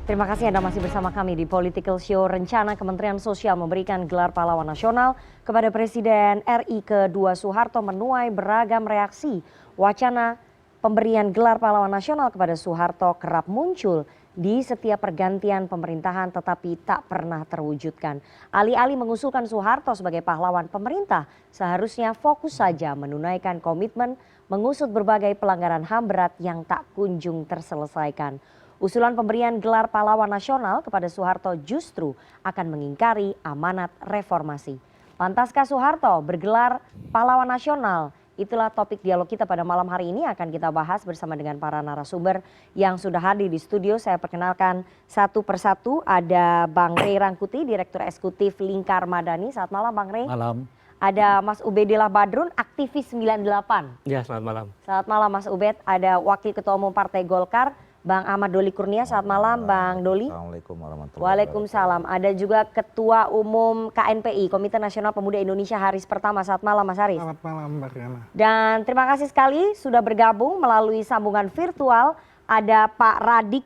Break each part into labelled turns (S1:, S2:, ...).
S1: Terima kasih Anda masih bersama kami di Political Show. Rencana Kementerian Sosial memberikan gelar pahlawan nasional kepada Presiden RI kedua Soeharto menuai beragam reaksi. Wacana pemberian gelar pahlawan nasional kepada Soeharto kerap muncul di setiap pergantian pemerintahan tetapi tak pernah terwujudkan. Alih-alih mengusulkan Soeharto sebagai pahlawan pemerintah, seharusnya fokus saja menunaikan komitmen mengusut berbagai pelanggaran HAM berat yang tak kunjung terselesaikan. Usulan pemberian gelar pahlawan nasional kepada Soeharto justru akan mengingkari amanat reformasi. Pantaskah Soeharto bergelar pahlawan nasional? Itulah topik dialog kita pada malam hari ini, akan kita bahas bersama dengan para narasumber yang sudah hadir di studio. Saya perkenalkan satu persatu, ada Bang Rey Rangkuti, Direktur Eksekutif Lingkar Madani. Selamat malam Bang Rey.
S2: Malam.
S1: Ada Mas Ubedillah Badrun, aktivis 98.
S2: Ya, selamat malam.
S1: Selamat malam Mas Ubed. Ada Wakil Ketua Umum Partai Golkar, Bang Ahmad Doli Kurnia. Selamat malam Bang Doli.
S3: Assalamualaikum warahmatullahi wabarakatuh.
S1: Waalaikumsalam. Ada juga Ketua Umum KNPI, Komite Nasional Pemuda Indonesia, Haris Pertama. Selamat malam Mas Haris.
S4: Selamat malam Mbak Riana.
S1: Dan terima kasih sekali sudah bergabung melalui sambungan virtual. Ada Pak Radik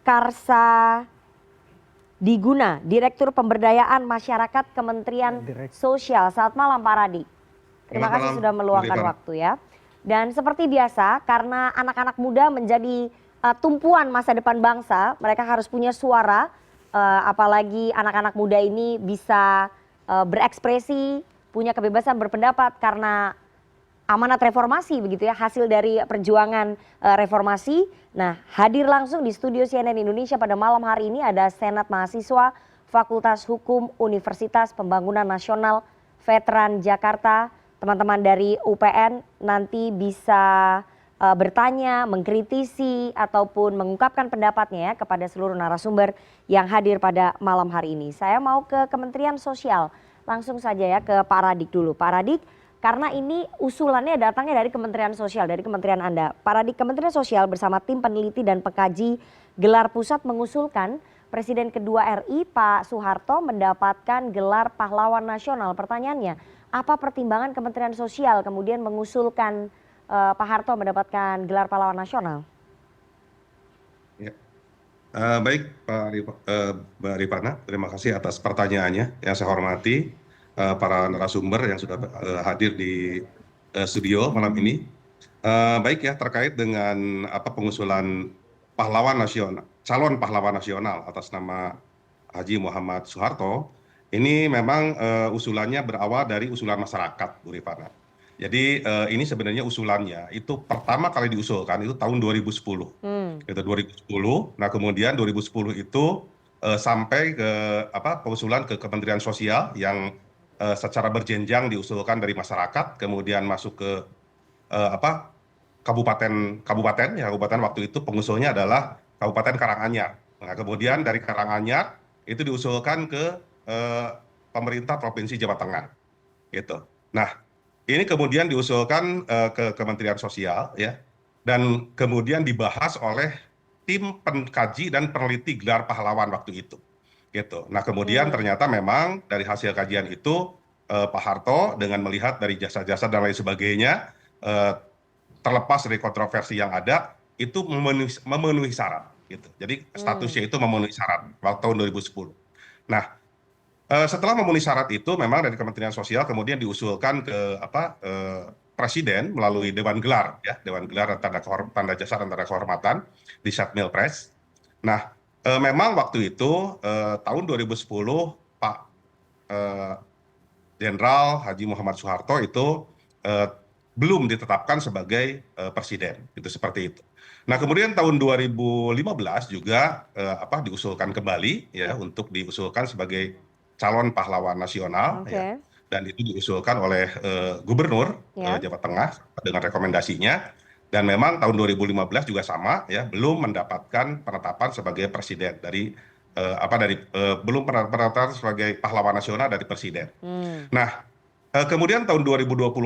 S1: Karsa Diguna, Direktur Pemberdayaan Masyarakat Kementerian Sosial. Selamat malam Pak Radik. Terima kasih sudah meluangkan waktu ya. Dan seperti biasa, karena anak-anak muda menjadi tumpuan masa depan bangsa, mereka harus punya suara, apalagi anak-anak muda ini bisa berekspresi, punya kebebasan berpendapat karena amanat reformasi begitu ya, hasil dari perjuangan reformasi. Nah, hadir langsung di studio CNN Indonesia pada malam hari ini ada Senat Mahasiswa Fakultas Hukum Universitas Pembangunan Nasional Veteran Jakarta. Teman-teman dari UPN nanti bisa bertanya, mengkritisi, ataupun mengungkapkan pendapatnya ya kepada seluruh narasumber yang hadir pada malam hari ini. Saya mau ke Kementerian Sosial, langsung saja ya ke Pak Radik dulu. Pak Radik, karena ini usulannya datangnya dari Kementerian Sosial, dari Kementerian Anda. Pak Radik, Kementerian Sosial bersama tim peneliti dan pekaji gelar pusat mengusulkan Presiden kedua RI Pak Soeharto mendapatkan gelar pahlawan nasional. Pertanyaannya, apa pertimbangan Kementerian Sosial kemudian mengusulkan Pak Harto mendapatkan gelar pahlawan nasional?
S5: Ya. Baik Mbak Rifana, terima kasih atas pertanyaannya. Yang saya hormati para narasumber yang sudah hadir di studio malam ini. Baik ya, terkait dengan pengusulan pahlawan nasional, calon pahlawan nasional atas nama Haji Muhammad Soeharto, ini memang usulannya berawal dari usulan masyarakat, Bu Rifana. Jadi ini sebenarnya usulannya itu pertama kali diusulkan itu tahun 2010. Itu 2010. Nah, kemudian 2010 itu sampai ke pengusulan ke Kementerian Sosial yang secara berjenjang diusulkan dari masyarakat, kemudian masuk ke kabupaten waktu itu pengusulnya adalah Kabupaten Karanganyar. Nah, kemudian dari Karanganyar itu diusulkan ke pemerintah Provinsi Jawa Tengah. Gitu. Nah, ini kemudian diusulkan ke Kementerian Sosial ya, dan kemudian dibahas oleh tim pengkaji dan peneliti gelar pahlawan waktu itu. Gitu. Nah, kemudian ternyata memang dari hasil kajian itu Pak Harto dengan melihat dari jasa-jasa dan lain sebagainya, terlepas dari kontroversi yang ada, itu memenuhi syarat. Gitu. Jadi statusnya itu memenuhi syarat waktu tahun 2010. Nah, setelah memenuhi syarat itu memang dari Kementerian Sosial kemudian diusulkan ke Presiden melalui Dewan Gelar ya, Dewan Gelar tanda jasa dan tanda kehormatan di Setmilpres. Nah, memang waktu itu tahun 2010 Pak Jenderal Haji Muhammad Soeharto itu belum ditetapkan sebagai presiden, itu seperti itu. Nah, kemudian tahun 2015 juga diusulkan kembali ya untuk diusulkan sebagai calon pahlawan nasional ya, dan itu diusulkan oleh Gubernur Jawa Tengah dengan rekomendasinya, dan memang tahun 2015 juga sama ya, belum mendapatkan penetapan sebagai presiden dari belum penetapan sebagai pahlawan nasional dari presiden. Nah, kemudian tahun 2025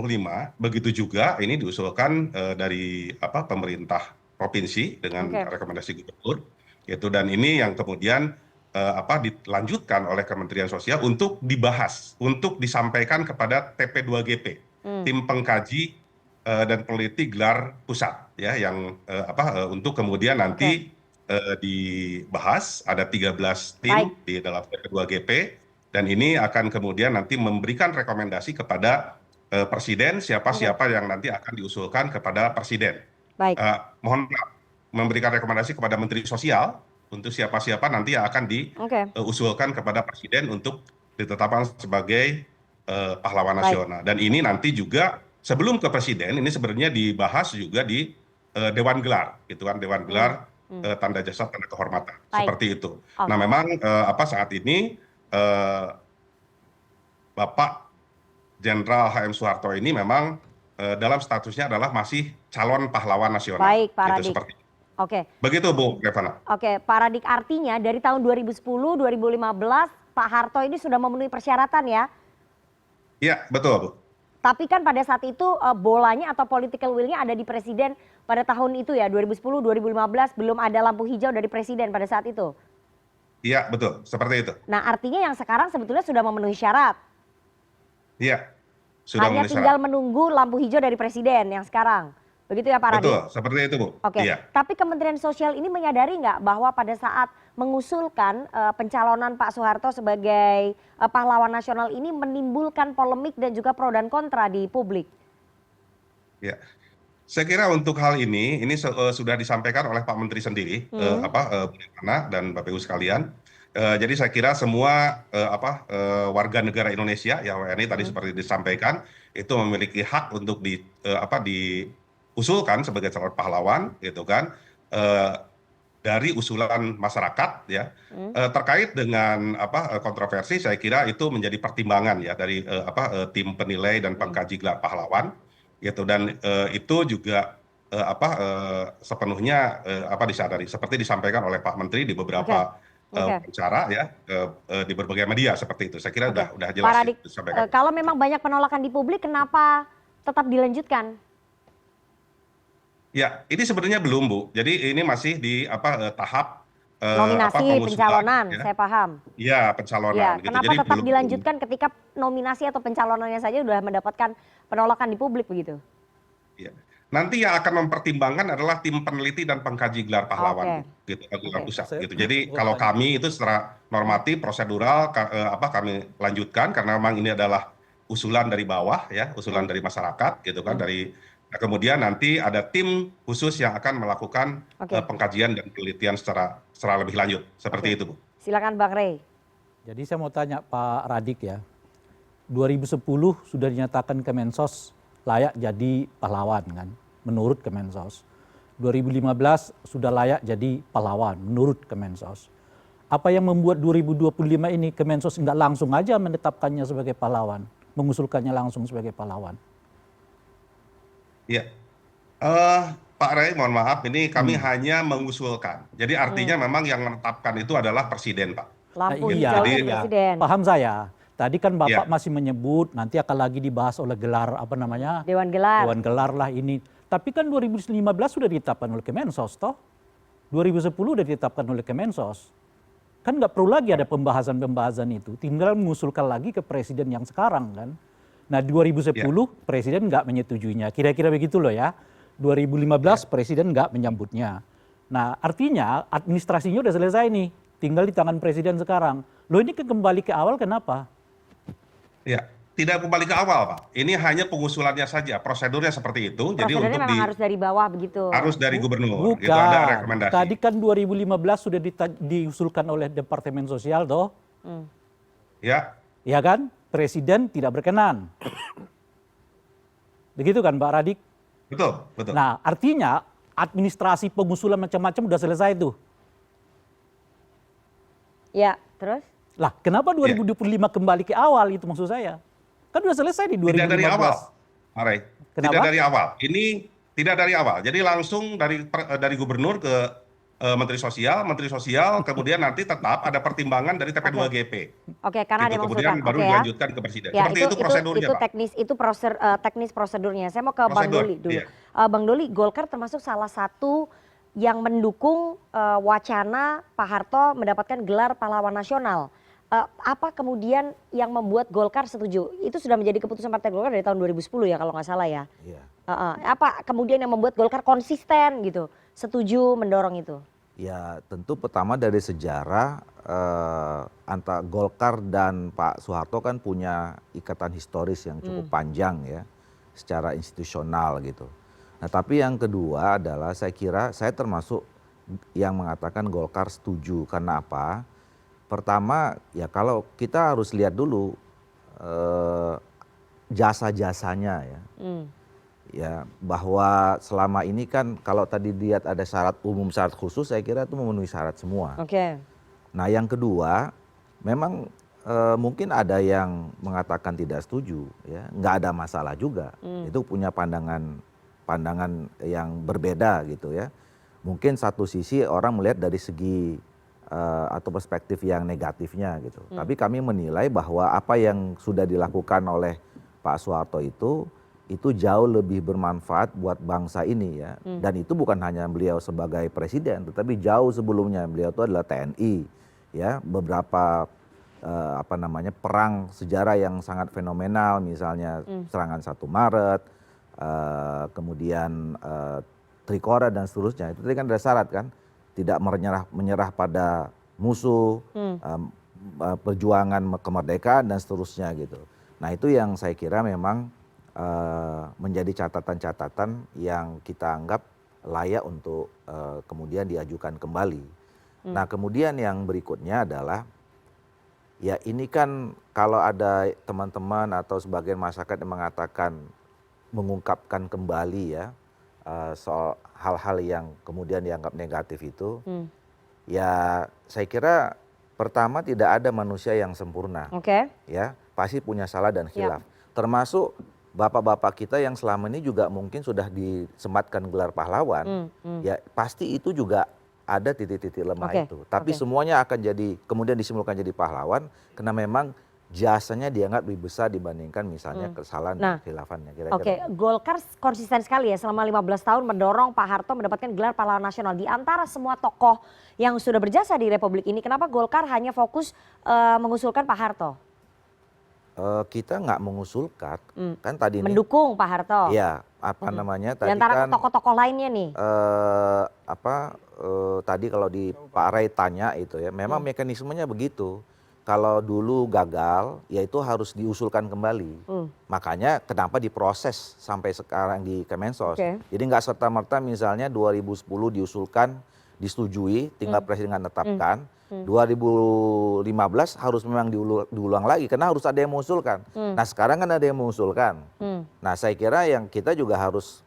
S5: begitu juga ini diusulkan dari pemerintah provinsi dengan rekomendasi gubernur gitu, dan ini yang kemudian dilanjutkan oleh Kementerian Sosial untuk dibahas, untuk disampaikan kepada TP2GP, tim pengkaji dan peneliti gelar pusat ya, yang untuk kemudian nanti dibahas, ada 13
S1: Baik,
S5: tim di dalam PP2GP, dan ini akan kemudian nanti memberikan rekomendasi kepada presiden
S1: oke,
S5: siapa-siapa yang nanti akan diusulkan kepada presiden.
S1: baik,
S5: Mohon maaf, memberikan rekomendasi kepada Menteri Sosial untuk siapa-siapa nanti yang akan
S1: oke,
S5: diusulkan kepada presiden untuk ditetapkan sebagai pahlawan
S1: baik.
S5: nasional. Dan ini nanti juga sebelum ke presiden, ini sebenarnya dibahas juga di Dewan Gelar, gitu kan, Dewan
S1: Hmm,
S5: Gelar
S1: hmm,
S5: tanda jasa tanda kehormatan,
S1: baik.
S5: seperti itu.
S1: Oh,
S5: Nah, memang saat ini eh, Bapak Jenderal HM Soeharto ini memang dalam statusnya adalah masih calon pahlawan nasional,
S1: baik, Pak
S5: gitu
S1: Radik.
S5: seperti itu.
S1: Oke,
S5: Begitu Bu Revana.
S1: oke, Pak Radik, artinya dari tahun 2010, 2015 Pak Harto ini sudah memenuhi persyaratan ya.
S5: Iya, betul Bu.
S1: Tapi kan pada saat itu bolanya atau political will-nya ada di presiden pada tahun itu ya, 2010, 2015 belum ada lampu hijau dari presiden pada saat itu.
S5: Iya, betul, seperti itu.
S1: Nah, artinya yang sekarang sebetulnya sudah memenuhi syarat.
S5: Iya, sudah
S1: Hanya
S5: memenuhi
S1: tinggal
S5: syarat.
S1: menunggu lampu hijau dari presiden yang sekarang. Begitu ya Pak Radik?
S5: Betul, seperti itu Bu.
S1: Oke,
S5: Iya.
S1: tapi Kementerian Sosial ini menyadari nggak bahwa pada saat mengusulkan pencalonan Pak Soeharto sebagai pahlawan nasional ini menimbulkan polemik dan juga pro dan kontra di publik?
S5: Ya, saya kira untuk hal ini sudah disampaikan oleh Pak Menteri sendiri,
S1: Hmm,
S5: Bu Rifana dan Bapak Ibu sekalian. Jadi saya kira semua warga negara Indonesia ya WNI tadi
S1: hmm,
S5: seperti disampaikan itu memiliki hak untuk diusulkan sebagai calon pahlawan, gitu kan. Eh, dari usulan masyarakat ya
S1: hmm.
S5: terkait dengan kontroversi, saya kira itu menjadi pertimbangan ya dari tim penilai dan
S1: Hmm.
S5: pengkaji gelar pahlawan gitu, dan itu juga sepenuhnya disadari seperti disampaikan oleh Pak Menteri di
S1: Oke,
S5: beberapa
S1: oke,
S5: wawancara ya di berbagai media seperti itu. Saya kira
S1: oke.
S5: udah
S1: Pak
S5: jelas
S1: Radik,
S5: disampaikan.
S1: kalau memang banyak penolakan di publik, kenapa tetap dilanjutkan?
S5: Ya, ini sebenarnya belum Bu. Jadi ini masih di tahap
S1: Nominasi,
S5: pengusulan
S1: pencalonan,
S5: ya.
S1: saya paham.
S5: Ya,
S1: Iya,
S5: pencalonan gitu.
S1: kenapa
S5: Jadi
S1: tetap
S5: belum.
S1: dilanjutkan ketika nominasi atau pencalonannya saja sudah mendapatkan penolakan di publik begitu?
S5: Ya. Nanti yang akan mempertimbangkan adalah tim peneliti dan pengkaji gelar pahlawan, Bu,
S1: Oke,
S5: gitu, gelar
S1: oke.
S5: pusat,
S2: Saya
S5: gitu. Jadi
S2: mau
S5: kalau
S2: tanya.
S5: kami itu secara normatif, prosedural, kami lanjutkan karena memang ini adalah usulan dari bawah, ya,
S1: Hmm,
S5: usulan dari masyarakat, gitu kan,
S1: hmm.
S5: nah, kemudian nanti ada tim khusus yang akan melakukan
S1: Oke,
S5: pengkajian dan penelitian secara lebih lanjut, seperti
S1: oke.
S5: itu, Bu.
S1: Silakan Bang Rey.
S2: Jadi saya mau tanya Pak Radik ya, 2010 sudah dinyatakan Kemensos layak jadi pahlawan kan, menurut Kemensos. 2015 sudah layak jadi pahlawan, menurut Kemensos. Apa yang membuat 2025 ini Kemensos nggak langsung aja menetapkannya sebagai pahlawan, mengusulkannya langsung sebagai pahlawan?
S5: Ya, eh, Pak Ray, mohon maaf, ini kami
S2: Hmm.
S5: hanya mengusulkan. Jadi artinya
S1: Hmm,
S5: memang yang menetapkan itu adalah presiden, Pak.
S1: lampu
S5: Gitu.
S2: Iya,
S5: Jadi
S1: hijaunya
S2: iya.
S1: presiden.
S2: Paham saya. Tadi kan Bapak
S5: ya,
S2: masih menyebut nanti akan lagi dibahas oleh gelar apa namanya?
S1: Dewan Gelar.
S2: Dewan Gelar lah ini. Tapi kan 2015 sudah ditetapkan oleh Kemensos toh. 2010 sudah ditetapkan oleh Kemensos. Kan nggak perlu lagi ada pembahasan-pembahasan itu. Tinggal mengusulkan lagi ke presiden yang sekarang kan. Nah
S5: ya,
S2: 2010 presiden nggak menyetujuinya. Kira-kira begitu loh ya. 2015
S5: ya.
S2: presiden nggak menyambutnya. Nah artinya administrasinya udah selesai nih. Tinggal di tangan presiden sekarang. Loh ini kembali ke awal kenapa?
S5: Ya, tidak kembali ke awal, Pak. Ini hanya pengusulannya saja, prosedurnya seperti itu. Jadi
S1: Prosedurnya
S5: untuk
S1: memang harus dari bawah begitu.
S5: harus dari gubernur, gitu ada
S2: Bukan.
S5: rekomendasi.
S2: Tadi kan 2015 sudah diusulkan oleh Departemen Sosial toh.
S1: Hmm.
S5: Ya,
S2: Ya kan? Presiden tidak berkenan. Begitu kan Pak Radik?
S5: betul, betul.
S2: Nah artinya administrasi pengusulan macam-macam udah selesai tuh.
S1: Ya, terus?
S2: Lah kenapa
S5: Ya,
S2: 2025 kembali ke awal itu maksud saya? Kan udah selesai di
S5: tidak dari awal,
S2: 2015.
S5: Pak Ray. Tidak
S2: Kenapa?
S5: dari awal. Ini tidak dari awal. Jadi langsung dari gubernur ke Menteri Sosial, kemudian nanti tetap ada pertimbangan dari
S1: Oke.
S5: TP2GP.
S1: Oke, karena ada
S5: Gitu.
S1: yang
S5: Kemudian
S1: mengusulkan.
S5: baru
S1: Oke ya.
S5: dilanjutkan ke presiden.
S1: Ya,
S5: Seperti itu prosedurnya, Pak.
S1: teknis prosedurnya. Saya mau ke Bang
S5: Prosedur,
S1: Doli dulu.
S5: iya.
S1: Bang Doli, Golkar termasuk salah satu yang mendukung wacana Pak Harto mendapatkan gelar pahlawan nasional. Apa kemudian yang membuat Golkar setuju? Itu sudah menjadi keputusan Partai Golkar dari tahun 2010 ya kalau nggak salah ya.
S2: Iya.
S1: Apa kemudian yang membuat Golkar konsisten gitu, setuju mendorong itu?
S3: Ya tentu pertama dari sejarah antara Golkar dan Pak Soeharto kan punya ikatan historis yang cukup panjang ya secara institusional gitu. Nah tapi yang kedua adalah saya kira saya termasuk yang mengatakan Golkar setuju karena apa? Pertama ya kalau kita harus lihat dulu jasa-jasanya ya. Ya bahwa selama ini kan kalau tadi lihat ada syarat umum syarat khusus saya kira itu memenuhi syarat semua.
S1: Oke.
S3: Nah yang kedua memang mungkin ada yang mengatakan tidak setuju ya nggak ada masalah juga itu punya pandangan yang berbeda gitu ya. Mungkin satu sisi orang melihat dari segi atau perspektif yang negatifnya gitu. Tapi kami menilai bahwa apa yang sudah dilakukan oleh Pak Soeharto itu jauh lebih bermanfaat buat bangsa ini ya. Dan itu bukan hanya beliau sebagai presiden, tetapi jauh sebelumnya beliau itu adalah TNI ya. Beberapa perang sejarah yang sangat fenomenal, misalnya serangan 1 Maret, kemudian Trikora dan seterusnya. Itu tadi kan ada syarat kan, tidak menyerah pada musuh, perjuangan kemerdekaan dan seterusnya gitu. Nah itu yang saya kira memang menjadi catatan-catatan yang kita anggap layak untuk kemudian diajukan kembali. Nah kemudian yang berikutnya adalah ya ini kan kalau ada teman-teman atau sebagian masyarakat yang mengatakan mengungkapkan kembali ya soal hal-hal yang kemudian dianggap negatif itu, ya saya kira pertama tidak ada manusia yang sempurna. Ya pasti punya salah dan khilaf. Termasuk bapak-bapak kita yang selama ini juga mungkin sudah disematkan gelar pahlawan, ya pasti itu juga ada titik-titik lemah itu. Tapi semuanya akan jadi, kemudian disimulkan jadi pahlawan, karena memang jasanya dianggap lebih besar dibandingkan misalnya kesalahan dan khilafannya.
S1: Golkar konsisten sekali ya selama 15 tahun mendorong Pak Harto mendapatkan gelar pahlawan nasional. Di antara semua tokoh yang sudah berjasa di Republik ini, kenapa Golkar hanya fokus mengusulkan Pak Harto?
S3: Kita nggak mengusulkan, kan tadi
S1: mendukung Pak Harto.
S3: Iya, apa namanya tadi
S1: di antara
S3: kan
S1: tokoh-tokoh lainnya nih.
S3: Tadi kalau di Pak Ray tanya itu ya, memang mekanismenya begitu. Kalau dulu gagal, ya itu harus diusulkan kembali. Makanya kenapa diproses sampai sekarang di Kemensos. Jadi nggak serta-merta misalnya 2010 diusulkan, disetujui, tinggal presiden menetapkan. 2015 harus memang diulang lagi karena harus ada yang mengusulkan. Nah sekarang kan ada yang mengusulkan. Nah saya kira yang kita juga harus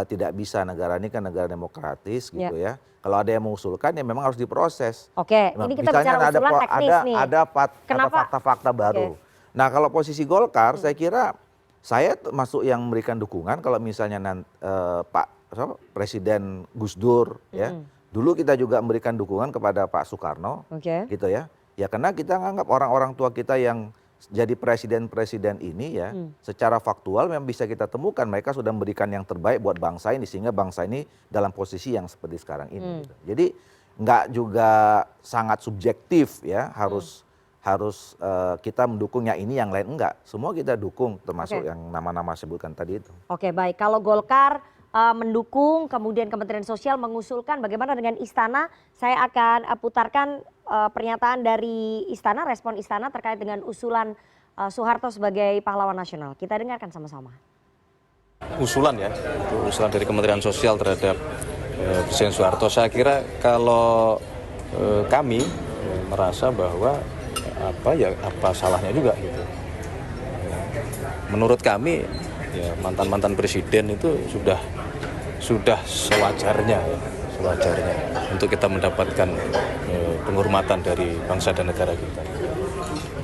S3: tidak bisa, negara ini kan negara demokratis gitu ya. Kalau ada yang mengusulkan ya memang harus diproses.
S1: Ini kita bicara usulan teknis nih.
S3: Ada fakta-fakta baru. Nah kalau posisi Golkar saya kira saya masuk yang memberikan dukungan kalau misalnya Pak Presiden Gus Dur ya. Dulu kita juga memberikan dukungan kepada Pak Soekarno, gitu ya. Ya karena kita menganggap orang-orang tua kita yang jadi presiden-presiden ini ya, secara faktual memang bisa kita temukan mereka sudah memberikan yang terbaik buat bangsa ini sehingga bangsa ini dalam posisi yang seperti sekarang ini. Gitu. Jadi nggak juga sangat subjektif ya, harus kita mendukung yang ini yang lain enggak. Semua kita dukung termasuk yang nama-nama sebutkan tadi itu.
S1: Baik. Kalau Golkar mendukung, kemudian Kementerian Sosial mengusulkan, bagaimana dengan Istana? Saya akan putarkan pernyataan dari Istana, respon Istana terkait dengan usulan Soeharto sebagai pahlawan nasional. Kita dengarkan sama-sama.
S4: Usulan ya, itu usulan dari Kementerian Sosial terhadap Presiden Soeharto. Saya kira kalau kami merasa bahwa apa salahnya juga gitu. Menurut kami ya mantan-mantan presiden itu sudah sewajarnya untuk kita mendapatkan penghormatan dari bangsa dan negara kita.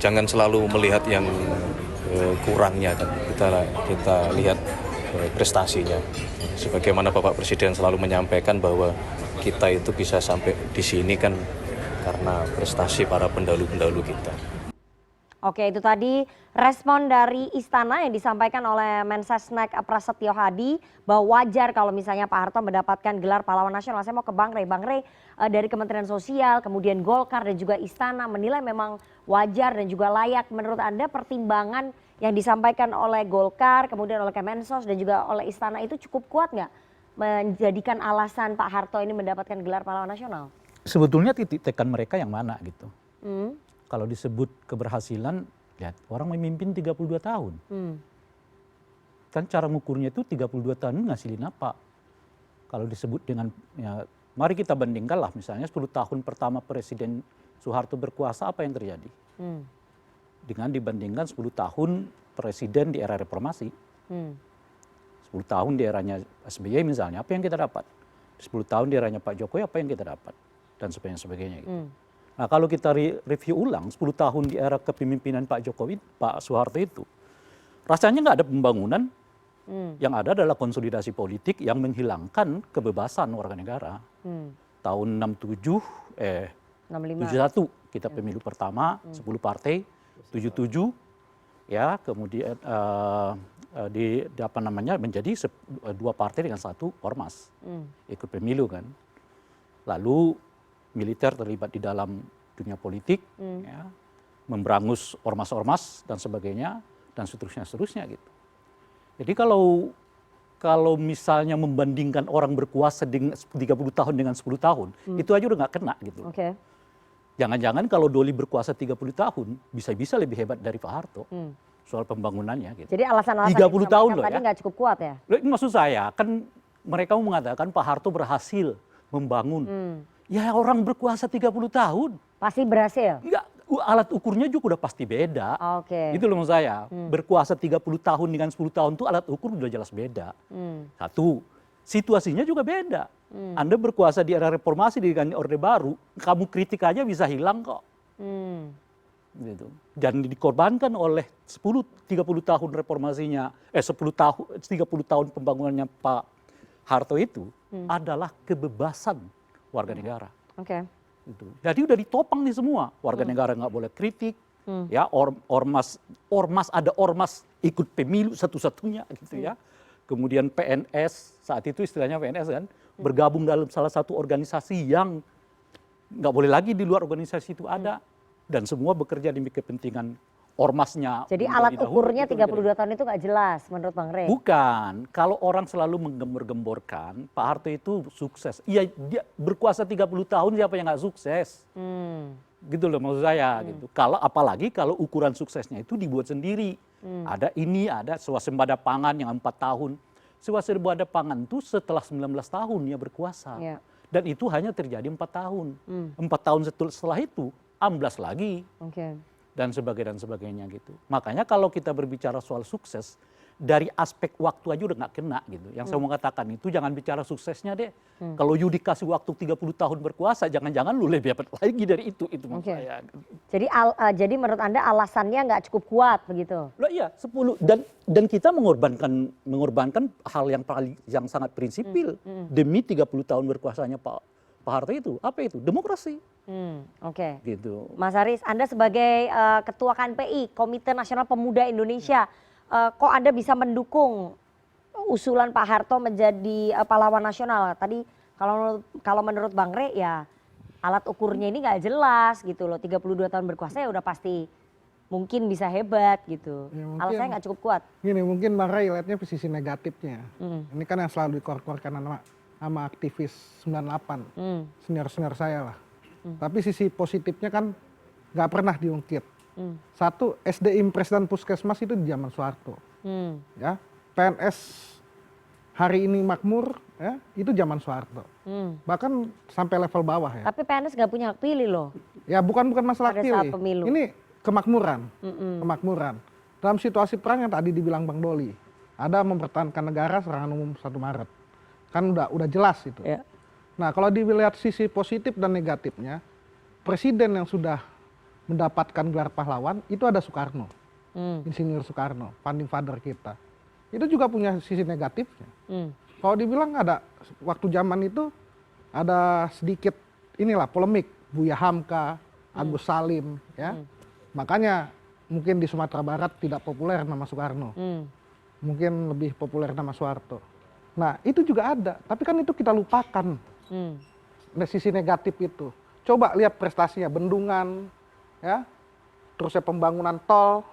S4: Jangan selalu melihat yang kurangnya kan, kita lihat prestasinya. Sebagaimana Bapak Presiden selalu menyampaikan bahwa kita itu bisa sampai di sini kan karena prestasi para pendahulu-pendahulu kita.
S1: Itu tadi respon dari Istana yang disampaikan oleh Mensesnek Prasetyo Hadi bahwa wajar kalau misalnya Pak Harto mendapatkan gelar pahlawan nasional. Saya mau ke Bang Rey. Bang Rey, dari Kementerian Sosial, kemudian Golkar dan juga Istana menilai memang wajar dan juga layak. Menurut Anda pertimbangan yang disampaikan oleh Golkar, kemudian oleh Kemensos dan juga oleh Istana itu cukup kuat nggak menjadikan alasan Pak Harto ini mendapatkan gelar pahlawan nasional?
S2: sebetulnya titik tekan mereka yang mana gitu.
S1: Hmm.
S2: Kalau disebut keberhasilan, lihat orang memimpin 32 tahun. Kan cara ngukurnya itu 32 tahun ngasilin apa? Kalau disebut dengan, ya, mari kita bandingkan lah misalnya 10 tahun pertama Presiden Soeharto berkuasa, apa yang terjadi? Dengan dibandingkan 10 tahun Presiden di era reformasi. 10 tahun di eranya SBY misalnya, apa yang kita dapat? 10 tahun di eranya Pak Jokowi, apa yang kita dapat? Dan sebagainya gitu. Nah kalau kita review ulang 10 tahun di era kepemimpinan Pak Jokowi, Pak Soeharto itu, rasanya nggak ada pembangunan, yang ada adalah konsolidasi politik yang menghilangkan kebebasan warga negara. Tahun 71 kita pemilu pertama, 10 partai, 77, ya kemudian menjadi 2 partai dengan 1 ormas ikut pemilu kan. Lalu militer terlibat di dalam dunia politik, ya, memberangus ormas-ormas dan sebagainya dan seterusnya gitu. Jadi kalau misalnya membandingkan orang berkuasa dengan 30 tahun dengan 10 tahun, itu aja udah nggak kena gitu.
S1: Oke.
S2: Jangan-jangan kalau Doli berkuasa 30 tahun, bisa-bisa lebih hebat dari Pak Harto soal pembangunannya gitu.
S1: Jadi alasan-alasan
S2: 30 tahun loh
S1: tadi
S2: ya.
S1: nggak cukup kuat ya?
S2: Maksud saya kan mereka mengatakan Pak Harto berhasil membangun. Ya orang berkuasa 30 tahun.
S1: Pasti berhasil.
S2: Enggak, alat ukurnya juga udah pasti beda.
S1: Oke.
S2: Gitu loh maksud saya. Berkuasa 30 tahun dengan 10 tahun tuh alat ukur udah jelas beda. Satu, situasinya juga beda. Anda berkuasa di era reformasi dengan Orde Baru, kamu kritik aja bisa hilang kok. Gitu. Dan dikorbankan oleh 30 tahun reformasinya, 30 tahun pembangunannya Pak Harto itu adalah kebebasan warga negara.
S1: Oke.
S2: Gitu. Jadi udah ditopang nih semua, warga negara nggak boleh kritik, ya ormas ada ormas ikut pemilu satu-satunya gitu ya. Kemudian PNS saat itu istilahnya PNS kan bergabung dalam salah satu organisasi yang nggak boleh lagi di luar organisasi itu ada dan semua bekerja demi kepentingan ormasnya.
S1: Jadi alat ukurnya 32 tahun itu nggak jelas menurut Bang Rey?
S2: Bukan. Kalau orang selalu menggembor-gemborkan, Pak Harto itu sukses. Iya, dia berkuasa 30 tahun siapa yang nggak sukses? Gitu loh maksud saya. Gitu. Apalagi kalau ukuran suksesnya itu dibuat sendiri. Ada swasembada pangan yang 4 tahun. Swasembada pangan itu setelah 19 tahun dia berkuasa.
S1: Yeah.
S2: Dan itu hanya terjadi 4 tahun. 4 tahun setelah itu, amblas lagi.
S1: Oke.
S2: Dan sebagainya gitu. Makanya kalau kita berbicara soal sukses, dari aspek waktu aja udah nggak kena gitu. Yang saya mau katakan itu jangan bicara suksesnya deh. Kalau you dikasih waktu 30 tahun berkuasa, jangan-jangan lu lebih hebat lagi dari itu maksud saya.
S1: Jadi menurut Anda alasannya nggak cukup kuat begitu?
S2: Loh iya, 10 dan kita mengorbankan hal yang sangat prinsipil demi 30 tahun berkuasanya Pak Harto itu. Apa itu? Demokrasi.
S1: Oke.
S2: Gitu.
S1: Mas Haris, Anda sebagai Ketua KNPI, Komite Nasional Pemuda Indonesia, kok Anda bisa mendukung usulan Pak Harto menjadi pahlawan nasional? Tadi kalau menurut Bang Rey ya alat ukurnya ini nggak jelas gitu loh. 32 tahun berkuasa ya udah pasti mungkin bisa hebat gitu.
S6: Ya,
S1: alasannya nggak cukup kuat.
S6: Gini, mungkin Bang Rey lihatnya sisi negatifnya. Ini kan yang selalu dikor-korkan sama aktivis 98, senior-senior saya lah. Tapi sisi positifnya kan nggak pernah diungkit. Satu, SD Impres dan Puskesmas itu di zaman Soeharto. Ya, PNS hari ini makmur, ya, itu zaman Soeharto. Bahkan sampai level bawah ya.
S1: Tapi PNS nggak punya hak pilih loh.
S6: Ya bukan masalah
S1: pada saat
S6: pilih.
S1: pemilu.
S6: Ini kemakmuran, kemakmuran. Dalam situasi perang yang tadi dibilang Bang Doli, ada mempertahankan negara serangan umum 1 Maret. Kan udah jelas itu.
S1: Ya.
S6: Nah kalau dilihat sisi positif dan negatifnya, presiden yang sudah mendapatkan gelar pahlawan itu ada Soekarno, Insinyur Soekarno, founding father kita. Itu juga punya sisi negatifnya. Kalau dibilang ada waktu zaman itu ada sedikit inilah polemik, Buya Hamka, Agus Salim, ya. Makanya mungkin di Sumatera Barat tidak populer nama Soekarno, mungkin lebih populer nama Soeharto. Nah itu juga ada, tapi kan itu kita lupakan. Sisi negatif itu. Coba lihat prestasinya, bendungan, ya, terusnya pembangunan tol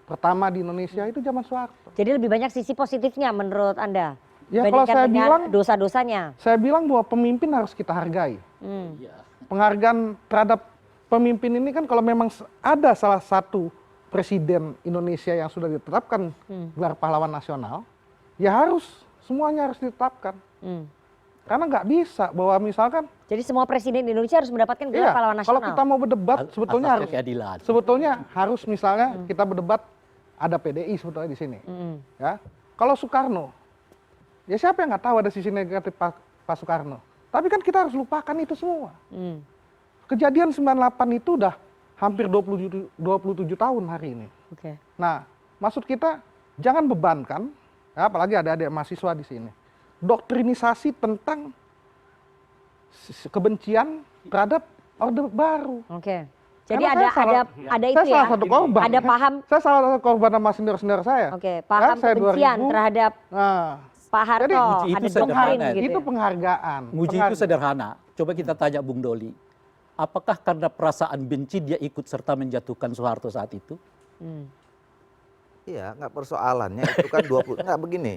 S6: pertama di Indonesia itu zaman Soeharto.
S1: Jadi lebih banyak sisi positifnya menurut Anda?
S6: Ya kalau saya bilang
S1: dosa-dosanya.
S6: Saya bilang bahwa pemimpin harus kita hargai. penghargaan terhadap pemimpin ini kan kalau memang ada salah satu presiden Indonesia yang sudah ditetapkan gelar pahlawan nasional, ya harus semuanya harus ditetapkan. Karena nggak bisa bahwa misalkan
S1: Jadi semua presiden Indonesia harus mendapatkan gelar pahlawan nasional.
S6: kalau kita mau berdebat sebetulnya harus misalnya kita berdebat ada PDI sebetulnya di sini. Ya. Kalau Soekarno, ya siapa yang nggak tahu ada sisi negatif Pak Soekarno. Tapi kan kita harus lupakan itu semua. Kejadian 98 itu udah hampir 27 tahun hari ini.
S1: Oke.
S6: Nah, maksud kita jangan bebankan, ya, apalagi ada adik mahasiswa di sini, doktrinisasi tentang kebencian terhadap Orde Baru.
S1: Oke. Jadi
S6: Karena
S1: ada itu
S6: saya
S1: ya.
S6: salah satu korban.
S1: Ada paham.
S6: Saya salah satu korban sama senior-senior saya.
S1: Oke, paham
S6: saya
S1: kebencian
S6: 2000.
S1: terhadap
S6: Nah,
S1: Pak Harto,
S6: Jadi,
S2: uji itu
S1: ada
S2: sederhana
S1: doktrin
S2: ya.
S1: gitu.
S6: itu
S1: Ya?
S6: penghargaan.
S2: Uji itu sederhana. Coba kita tanya Bung Doli. Apakah karena perasaan benci dia ikut serta menjatuhkan Soeharto saat itu?
S3: Iya, nggak persoalannya itu kan 20, nggak begini.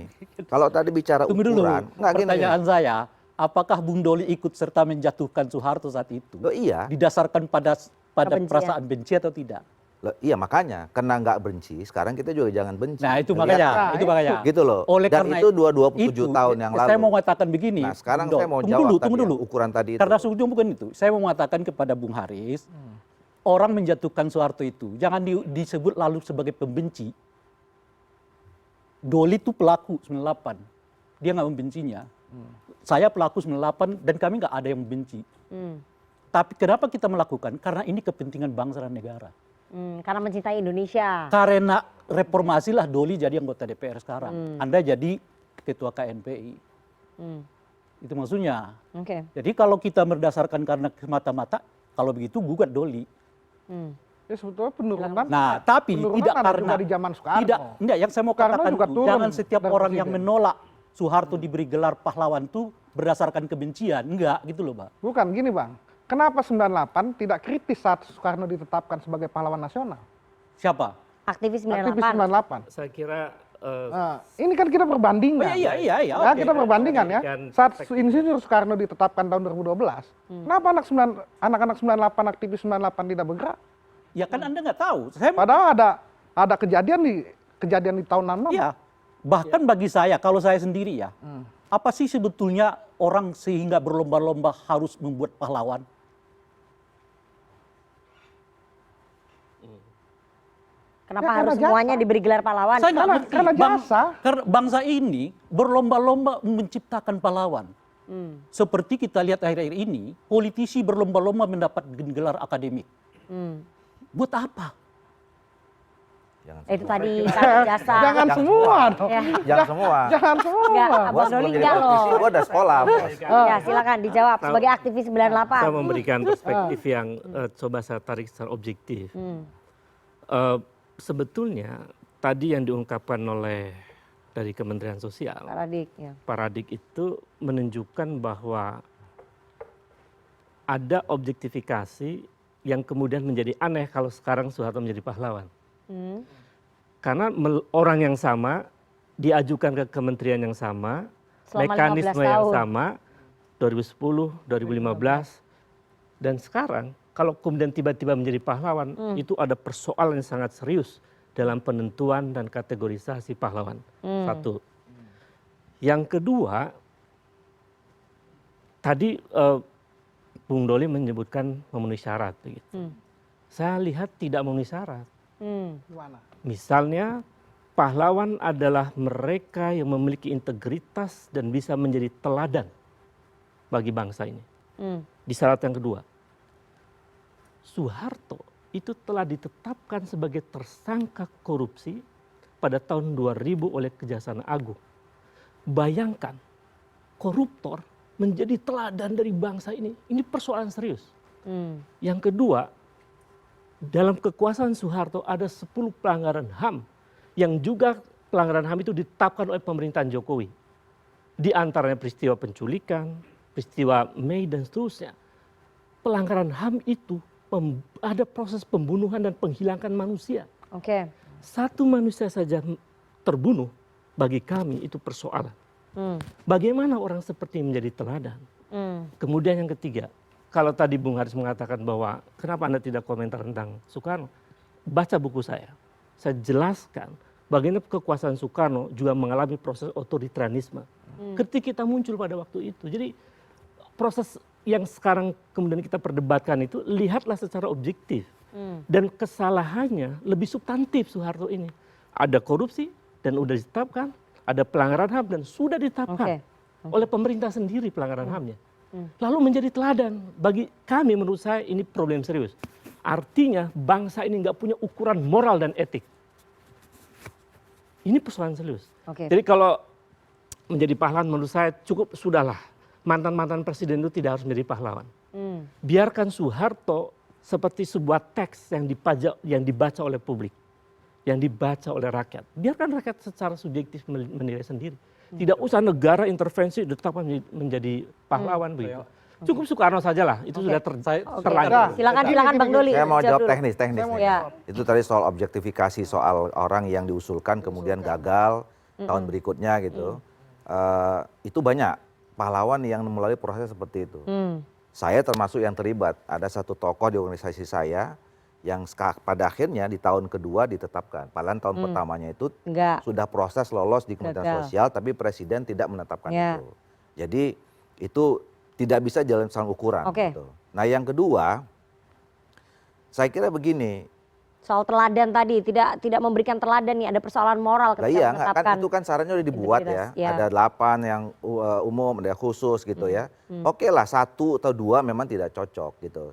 S3: Kalau tadi bicara
S2: Tunggu dulu.
S3: ukuran, nggak gini.
S2: Pertanyaan saya, apakah Bung Doli ikut serta menjatuhkan Soeharto saat itu?
S3: Loh, iya.
S2: Didasarkan pada
S1: Kebencian.
S2: perasaan benci atau tidak?
S3: Loh, iya makanya karena nggak benci, sekarang kita juga jangan benci.
S2: Nah, itu
S3: Lihat,
S2: makanya,
S6: Nah,
S2: itu makanya.
S3: gitu loh.
S2: Oleh
S3: Dan
S2: karena
S3: itu 27 tahun yang lalu.
S2: Saya mau mengatakan begini.
S3: Nah, sekarang
S2: Bung
S3: saya
S2: Dol.
S3: mau
S2: Tunggu
S3: jawab
S2: dulu,
S3: tadi
S2: tunggu
S3: yang
S2: dulu.
S3: ukuran tadi itu.
S2: Karena sebetulnya bukan itu. Saya mau mengatakan kepada Bung Haris, orang menjatuhkan Soeharto itu jangan disebut lalu sebagai pembenci. Doli itu pelaku 98. Dia nggak membencinya. Saya pelaku 98 dan kami nggak ada yang membenci. Tapi kenapa kita melakukan? Karena ini kepentingan bangsa dan negara.
S1: Karena mencintai Indonesia.
S2: Karena reformasi lah Doli jadi anggota DPR sekarang. Anda jadi ketua KNPI. Itu maksudnya.
S1: Oke.
S2: Jadi kalau kita berdasarkan karena semata-mata, kalau begitu gugat Doli.
S6: Ya sebetulnya penurunan.
S2: Nah, tapi
S6: penurunan
S2: tidak
S6: ada
S2: karena
S6: juga di zaman Soekarno.
S2: tidak, enggak, yang saya mau
S6: Soekarno
S2: katakan
S6: juga
S2: itu,
S6: turun
S2: jangan setiap
S6: dari
S2: orang yang
S6: presiden.
S2: menolak Soeharto diberi gelar pahlawan itu berdasarkan kebencian, enggak gitu loh, Pak.
S6: Bukan gini Bang. Kenapa 98 tidak kritis saat Soekarno ditetapkan sebagai pahlawan nasional?
S2: Siapa?
S1: Aktivis
S6: Aktivis
S1: 98.
S6: 98.
S7: Saya kira
S6: Nah, ini kan kita perbandingan.
S2: Oh, iya.
S6: Ya,
S2: Oke.
S6: kita perbandingan ya.
S7: Dan
S6: Saat Insinyur Soekarno ditetapkan tahun 2012, kenapa anak-anak 98 aktivis 98 tidak bergerak?
S2: Ya kan Anda nggak tahu. Saya
S6: Padahal ada kejadian di tahun 66.
S2: Iya. Bahkan bagi saya, kalau saya sendiri ya, apa sih sebetulnya orang sehingga berlomba-lomba harus membuat pahlawan?
S1: Kenapa
S6: Ya,
S1: harus
S6: karena
S1: semuanya
S6: jasa.
S1: diberi gelar pahlawan?
S2: Saya nggak ngerti.
S6: karena jasa.
S2: Karena bangsa ini berlomba-lomba menciptakan pahlawan. Seperti kita lihat akhir-akhir ini, politisi berlomba-lomba mendapat gelar akademik. Buat apa?
S3: Jangan
S1: Itu
S3: semua.
S1: tadi karena jasa.
S6: Jangan semua dong.
S1: Ya.
S3: Jangan semua.
S6: Jangan semua.
S1: Enggak,
S3: Gua
S1: Abang Doli
S3: sebelum jadi
S1: enggak loh.
S3: politisi, gua udah sekolah, Bos.
S1: Ya, silakan dijawab sebagai aktivis 98.
S7: saya memberikan perspektif yang coba saya tarik secara objektif. Sebetulnya tadi yang diungkapkan oleh dari Kementerian Sosial,
S1: Radik, ya.
S7: Pak Radik itu menunjukkan bahwa ada objektifikasi yang kemudian menjadi aneh kalau sekarang Soeharto menjadi pahlawan. Karena orang yang sama diajukan ke kementerian yang sama,
S1: Selama
S7: mekanisme
S1: 15
S7: yang
S1: tahun.
S7: sama, 2010, 2015, dan sekarang kalau kemudian tiba-tiba menjadi pahlawan, itu ada persoalan yang sangat serius dalam penentuan dan kategorisasi pahlawan. Satu. Yang kedua, tadi Bung Doli menyebutkan memenuhi syarat. Begitu. Saya lihat tidak memenuhi syarat.
S6: Gimana?
S7: Misalnya, pahlawan adalah mereka yang memiliki integritas dan bisa menjadi teladan bagi bangsa ini. Di syarat yang kedua, Soeharto itu telah ditetapkan sebagai tersangka korupsi pada tahun 2000 oleh Kejaksaan Agung. Bayangkan, koruptor menjadi teladan dari bangsa ini. Ini persoalan serius. Yang kedua, dalam kekuasaan Soeharto ada 10 pelanggaran HAM yang juga pelanggaran HAM itu ditetapkan oleh pemerintahan Jokowi. Di antaranya peristiwa penculikan, peristiwa Mei dan seterusnya. Pelanggaran HAM itu ada proses pembunuhan dan penghilangan manusia.
S1: Oke.
S7: Satu manusia saja terbunuh, bagi kami itu persoalan. Bagaimana orang seperti ini menjadi teladan? Kemudian yang ketiga, kalau tadi Bung Haris mengatakan bahwa kenapa Anda tidak komentar tentang Soekarno, baca buku saya jelaskan bagaimana kekuasaan Soekarno juga mengalami proses otoritarianisme ketika kita muncul pada waktu itu. Jadi proses yang sekarang kemudian kita perdebatkan itu, lihatlah secara objektif. Dan kesalahannya lebih substantif Soeharto ini. Ada korupsi dan sudah ditetapkan, ada pelanggaran HAM dan sudah ditetapkan oleh pemerintah sendiri pelanggaran HAM-nya. Lalu menjadi teladan. Bagi kami menurut saya ini problem serius. Artinya bangsa ini nggak punya ukuran moral dan etik. Ini persoalan serius. Jadi kalau menjadi pahlawan menurut saya cukup sudahlah. Mantan-mantan presiden itu tidak harus menjadi pahlawan. Biarkan Soeharto seperti sebuah teks yang dibaca oleh publik, yang dibaca oleh rakyat. Biarkan rakyat secara subjektif menilai sendiri. Tidak usah negara intervensi ditetapkan menjadi pahlawan begitu. Cukup Soekarno sajalah, itu sudah terlanjur.
S1: Silakan Bang Doli.
S3: Saya mau jawab
S1: dulu.
S3: teknis.
S1: Ya.
S3: Itu tadi soal objektifikasi soal orang yang diusulkan kemudian gagal tahun berikutnya gitu. Itu banyak pahlawan yang melalui proses seperti itu. Saya termasuk yang terlibat. Ada satu tokoh di organisasi saya yang pada akhirnya di tahun kedua ditetapkan. Padahal tahun pertamanya itu sudah proses lolos di Kementerian Sosial, tapi Presiden tidak menetapkan itu. Jadi itu tidak bisa jalan sama ukuran. Gitu. Nah yang kedua, saya kira begini.
S1: Soal teladan tadi, tidak memberikan teladan nih, ada persoalan moral ketika menetapkan.
S3: Kan itu kan sarannya udah dibuat ya. Ada 8 yang umum, ada khusus gitu ya. Oke lah 1 atau 2 memang tidak cocok gitu,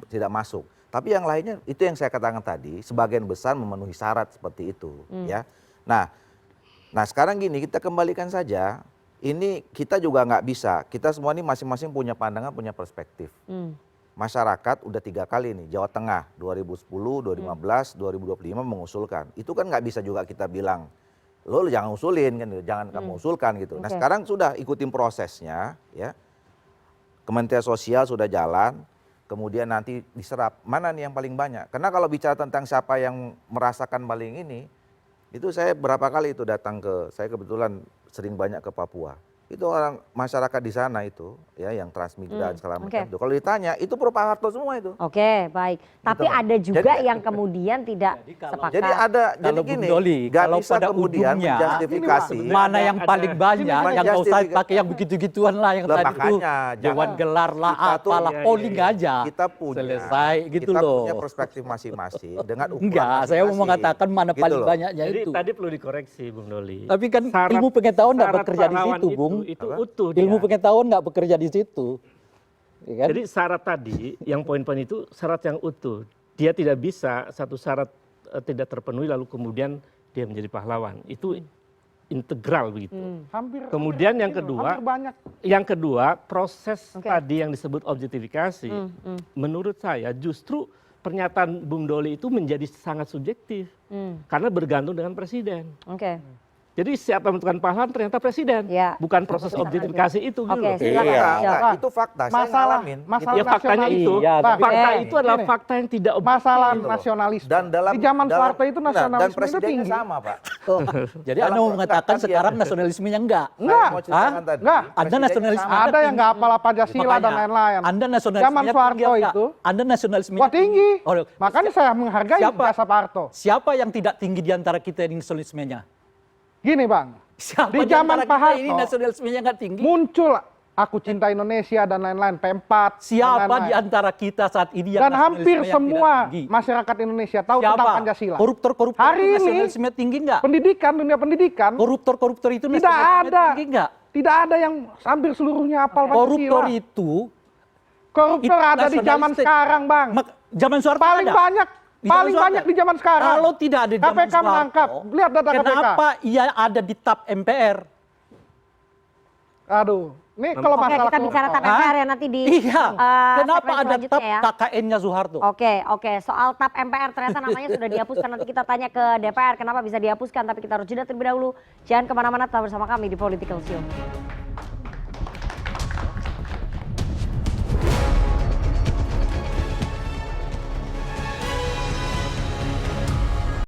S3: tidak masuk. Tapi yang lainnya itu yang saya katakan tadi, sebagian besar memenuhi syarat seperti itu ya. Nah sekarang gini, kita kembalikan saja. Ini kita juga nggak bisa, kita semua ini masing-masing punya pandangan, punya perspektif. Masyarakat udah 3 kali nih, Jawa Tengah 2010, 2015, 2025 mengusulkan. Itu kan nggak bisa juga kita bilang, lo jangan usulin kan, jangan kamu usulkan gitu. Nah sekarang sudah ikutin prosesnya ya. Kementerian Sosial sudah jalan, kemudian nanti diserap. Mana nih yang paling banyak? Karena kalau bicara tentang siapa yang merasakan paling ini, itu saya berapa kali itu datang saya kebetulan sering banyak ke Papua. Itu orang masyarakat di sana itu ya yang transmigran segala macam itu. Kalau ditanya itu pro Pak Harto semua itu.
S1: Oke, baik. Tapi
S3: gitu,
S1: ada juga yang kemudian tidak sepakat.
S3: Jadi ada jadi gini, nggak bisa
S2: pada
S3: kemudian
S2: ujungnya,
S3: menjustifikasi
S2: mana yang paling banyak, yang nggak usah pakai yang begitu-gituan lah yang tadi itu Dewan Gelar lah, apalah polling aja.
S3: Kita punya
S2: selesai gitu
S3: kita
S2: loh.
S3: punya perspektif masing-masing dengan ukuran
S2: Enggak, saya mau mengatakan mana
S3: Gitu
S2: paling
S3: loh.
S2: banyaknya
S7: Jadi
S2: itu.
S7: tadi perlu dikoreksi Bung Doli.
S2: Tapi kan
S7: Syarat-
S2: ilmu pengetahuan nggak
S7: syarat
S2: bekerja di
S7: pahlawan
S2: situ, Bung.
S7: Itu utuh
S2: Ilmu
S7: dia.
S2: pengetahuan nggak bekerja di situ. Ya kan?
S7: Jadi syarat tadi, yang poin-poin itu syarat yang utuh. Dia tidak bisa satu syarat tidak terpenuhi lalu kemudian dia menjadi pahlawan. Itu integral begitu. Kemudian yang kedua, proses tadi yang disebut objektifikasi, menurut saya justru pernyataan Bung Doli itu menjadi sangat subjektif karena bergantung dengan presiden. Jadi siapa yang menentukan pahlawan ternyata presiden, bukan proses objektifikasi itu. Gitu loh.
S3: Iya, itu fakta. Saya ngalamin.
S7: Ya faktanya itu, fakta itu adalah fakta yang tidak
S6: masalah nasionalis.
S3: Dan
S6: di zaman Soeharto itu
S3: dan
S6: nasionalisme itu
S3: presidennya
S6: tinggi.
S3: sama, Pak.
S2: Jadi Anda mau mengatakan sekarang nasionalismenya enggak?
S6: Enggak.
S3: Saya mau ceritakan tadi.
S6: Enggak.
S2: Anda nasionalisme
S6: Ada yang nggak hafal Pancasila dan lain-lain.
S2: Anda nasionalismenya
S6: Zaman Soeharto itu,
S2: Anda nasionalismenya
S6: wah tinggi.
S2: Oh,
S6: Makanya saya menghargai jasa Pak Harto.
S2: Siapa yang tidak tinggi di antara kita ini nasionalismenya?
S6: Gini Bang,
S2: Siapa
S6: di
S2: di
S6: zaman
S2: antara
S6: Pak
S2: kita ini
S6: Harto
S2: nasionalismenya nggak tinggi?
S6: muncul Aku Cinta Indonesia dan lain-lain, P4.
S2: Siapa
S6: dan lain-lain.
S2: di antara kita saat ini yang
S6: Dan hampir
S2: nasionalismenya
S6: semua
S2: tidak tinggi?
S6: masyarakat Indonesia tahu
S2: Siapa?
S6: tentang Pancasila.
S2: Koruptor-koruptor
S6: Hari
S2: itu
S6: ini,
S2: nasionalismenya tinggi nggak?
S6: Pendidikan, dunia pendidikan,
S2: Koruptor-koruptor itu
S6: tidak
S2: nasionalismenya
S6: ada.
S2: tinggi nggak?
S6: Tidak ada yang hampir seluruhnya hafal Pancasila.
S2: Koruptor itu
S6: Koruptor ada di zaman
S2: nasionalistik.
S6: sekarang, Bang.
S2: Zaman Soeharto
S6: Paling
S2: ada.
S6: banyak.
S2: Di
S6: Paling
S2: zaman
S6: banyak
S2: Soeharto.
S6: di zaman sekarang.
S2: Kalau tidak ada di zaman
S6: KPK menangkap.
S2: Soeharto,
S6: Lihat data KPK.
S2: kenapa ia ada di TAP MPR?
S6: Aduh, ini kalau
S1: Oke,
S6: masalah
S1: kita bicara TAP
S6: koruptor.
S1: MPR ya nanti di
S2: Iya. Kenapa
S1: segmen
S2: ada
S1: selanjutnya
S2: TAP
S1: ya.
S2: KKN-nya Soeharto?
S1: Oke. Soal TAP MPR ternyata namanya sudah dihapuskan. Nanti kita tanya ke DPR kenapa bisa dihapuskan. Tapi kita harus jeda terlebih dahulu. Jangan kemana-mana, tetap bersama kami di Political Show.